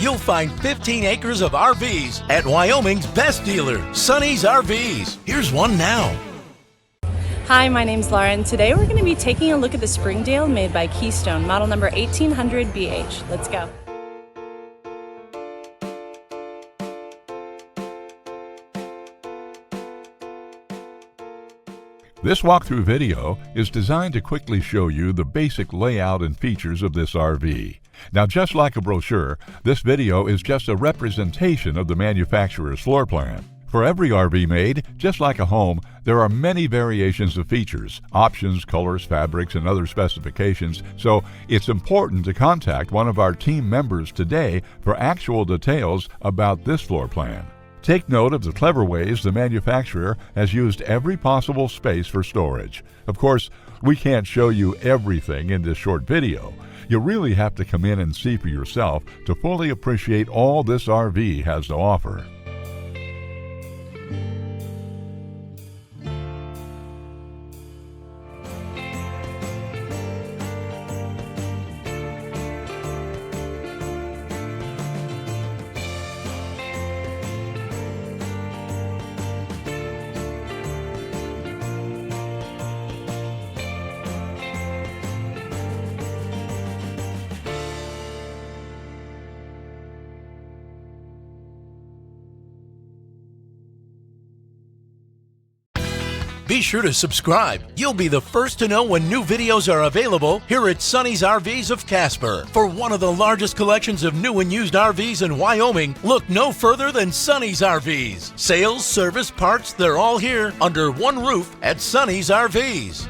you'll find 15 acres of RVs at Wyoming's best dealer, Sonny's RVs. Here's one now. Hi, my name's Laura, and today we're going to be taking a look at the Springdale made by Keystone, model number 1800BH. Let's go. This walkthrough video is designed to quickly show you the basic layout and features of this RV. Now, just like a brochure, this video is just a representation of the manufacturer's floor plan. For every RV made, just like a home, there are many variations of features, options, colors, fabrics, and other specifications, so it's important to contact one of our team members today for actual details about this floor plan. Take note of the clever ways the manufacturer has used every possible space for storage. Of course, we can't show you everything in this short video. You really have to come in and see for yourself to fully appreciate all this RV has to offer. Be sure to subscribe. You'll be the first to know when new videos are available here at Sonny's RVs of Casper. For one of the largest collections of new and used RVs in Wyoming, look no further than Sonny's RVs. Sales, service, parts, they're all here under one roof at Sonny's RVs.